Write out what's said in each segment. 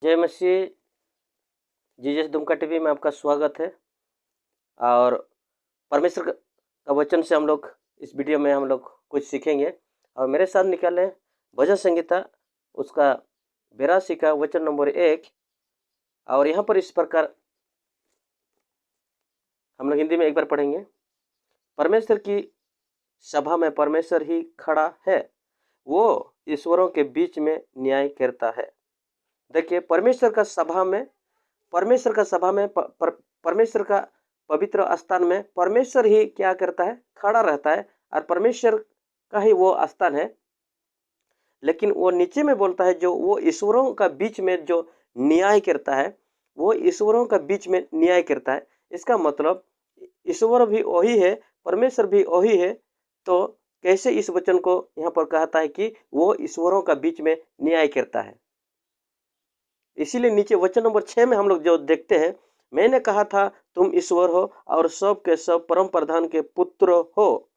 जय मसीह। Jesus Dumka TV में आपका स्वागत है। और परमेश्वर का वचन से हम लोग इस वीडियो में हम लोग कुछ सीखेंगे। और मेरे साथ निकाले भजन संगीता उसका 82 का वचन नंबर 1। और यहाँ पर इस प्रकार हम लोग हिंदी में एक बार पढ़ेंगे। परमेश्वर की सभा में परमेश्वर ही खड़ा है, वो ईश्वरों के बीच में न्याय करता है। देखिए, परमेश्वर का सभा में परमेश्वर का पवित्र स्थान में परमेश्वर ही क्या करता है, खड़ा रहता है। और परमेश्वर का ही वो स्थान है। लेकिन वो नीचे में बोलता है जो वो ईश्वरों का बीच में जो न्याय करता है, वो ईश्वरों का बीच में न्याय करता है। इसका मतलब ईश्वर भी वही है, परमेश्वर भी वही है। तो कैसे इस वचन को यहाँ पर कहता है कि वो ईश्वरों का बीच में न्याय करता है। इसीलिए नीचे वचन नंबर 6 में हम लोग जो देखते हैं, मैंने कहा था तुम ईश्वर हो और सब के सब परम प्रधान के पुत्र हो।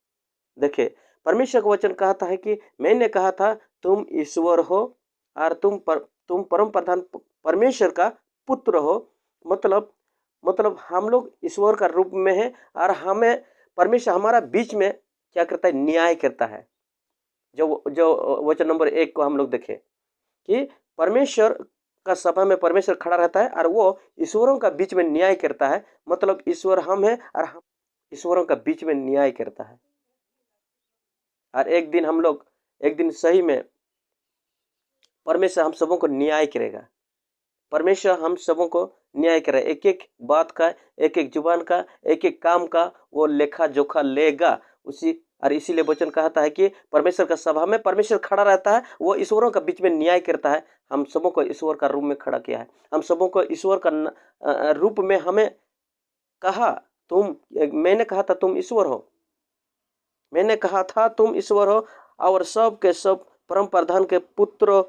देखिए, परमेश्वर का वचन कहता है कि मैंने कहा था तुम ईश्वर हो और तुम परम प्रधान परमेश्वर का पुत्र हो। मतलब हम लोग ईश्वर का रूप में है और हमें परमेश्वर हमारा बीच में क्या करता है, न्याय करता है। जो वचन नंबर 1 को हम लोग देखें कि परमेश्वर का सभा में परमेश्वर खड़ा रहता है और वो ईश्वरों का बीच में न्याय करता है। मतलब ईश्वर हम है और हम ईश्वरों का बीच में न्याय करता है। और एक दिन सही में परमेश्वर हम सबों को न्याय करेगा। परमेश्वर हम सबों को न्याय करेगा। एक एक बात का, एक एक जुबान का, एक एक काम का वो लेखा जोखा लेगा। और इसीलिए वचन कहता है कि परमेश्वर का सभा में परमेश्वर खड़ा रहता है, वो ईश्वरों का बीच में न्याय करता है। हम सबों को ईश्वर का रूप में खड़ा किया है। हम सबों को ईश्वर का रूप में हमें कहा मैंने कहा था तुम ईश्वर हो, मैंने कहा था तुम ईश्वर हो और सब के सब परम प्रधान के पुत्र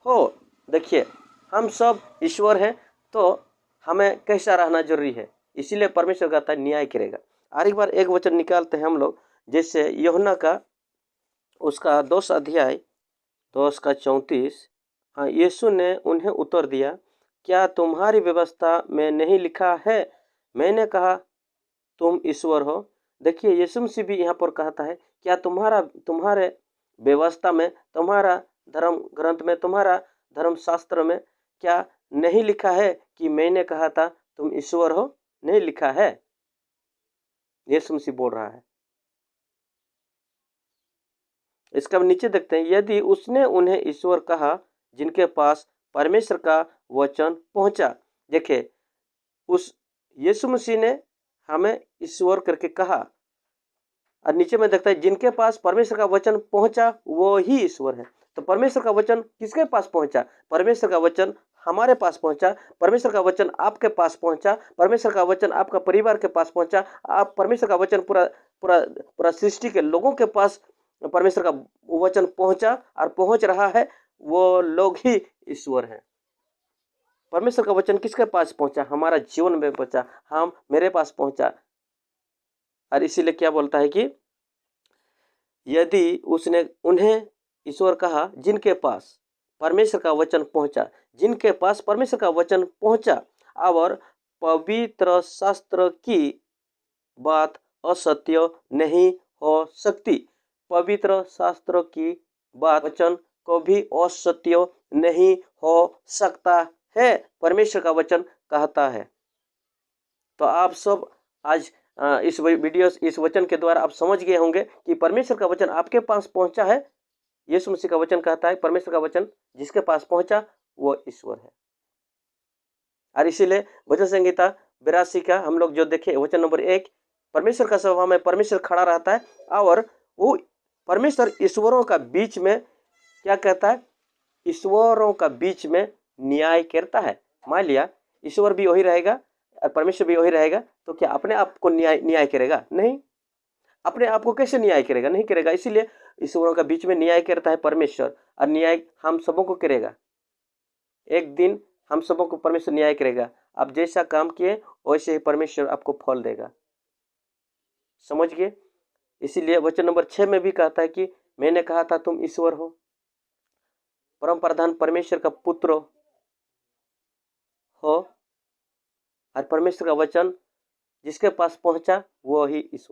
हो। देखिए, हम सब ईश्वर हैं, तो हमें कैसा रहना जरूरी है। इसीलिए परमेश्वर कहता है न्याय करेगा। और एक बार एक वचन निकालते हैं हम लोग, जैसे यूहन्ना का उसका 2 अध्याय 2 का 34। हाँ, यीशु ने उन्हें उत्तर दिया, क्या तुम्हारी व्यवस्था में नहीं लिखा है, मैंने कहा तुम ईश्वर हो। देखिए, यीशु मसीह भी यहाँ पर कहता है, क्या तुम्हारे व्यवस्था में, तुम्हारा धर्म ग्रंथ में, तुम्हारा धर्म शास्त्र में क्या नहीं लिखा है कि मैंने कहा था तुम ईश्वर हो? नहीं लिखा है। यीशु मसीह बोल रहा है। इसका नीचे देखते हैं, यदि उसने उन्हें ईश्वर कहा जिनके पास परमेश्वर का वचन पहुंचा। देखिए, उस यीशु मसीह ने हमें ईश्वर करके कहा। और नीचे में देखता है जिनके पास परमेश्वर का वचन पहुंचा वो ही ईश्वर है। तो परमेश्वर का वचन किसके पास पहुंचा? परमेश्वर का वचन हमारे पास पहुंचा, परमेश्वर का वचन आपके पास पहुंचा, परमेश्वर का वचन आपका परिवार के पास पहुंचा। आप परमेश्वर का वचन पूरा पूरा पूरा सृष्टि के लोगों के पास परमेश्वर का वचन पहुंचा और पहुंच रहा है। वो लोग ही ईश्वर हैं। परमेश्वर का वचन किसके पास पहुंचा? हमारा जीवन में पहुंचा, मेरे पास पहुंचा। और इसीलिए क्या बोलता है कि यदि उसने उन्हें ईश्वर कहा जिनके पास परमेश्वर का वचन पहुंचा, जिनके पास परमेश्वर का वचन पहुंचा और पवित्र शास्त्र की बात असत्य नहीं हो सकती। पवित्र शास्त्र की बात वचन को भी असत्य नहीं हो सकता है, परमेश्वर का वचन कहता है। तो आप सब आज इस वचन के द्वारा आप समझ गए होंगे कि परमेश्वर का वचन आपके पास पहुंचा है। यीशु मसीह का वचन कहता है परमेश्वर का वचन जिसके पास पहुंचा वो ईश्वर है। और इसीलिए वचन संहिता 82 का हम लोग जो देखे वचन नंबर 1, परमेश्वर का सभा में परमेश्वर खड़ा रहता है और वो परमेश्वर ईश्वरों का बीच में क्या कहता है, ईश्वरों का बीच में न्याय करता है। मान लिया ईश्वर भी वही रहेगा और परमेश्वर भी वही रहेगा, तो क्या अपने आप को न्याय करेगा? नहीं। अपने आप को कैसे न्याय करेगा? नहीं करेगा। इसीलिए ईश्वरों का बीच में न्याय करता है परमेश्वर, और न्याय हम सबों को करेगा। एक दिन हम सबों को परमेश्वर न्याय करेगा। आप जैसा काम किए वैसे ही परमेश्वर आपको फल देगा। समझ गए? इसीलिए वचन नंबर 6 में भी कहता है कि मैंने कहा था तुम ईश्वर हो, परम प्रधान परमेश्वर का पुत्र हो। हो और परमेश्वर का वचन जिसके पास पहुंचा वो ही ईश्वर।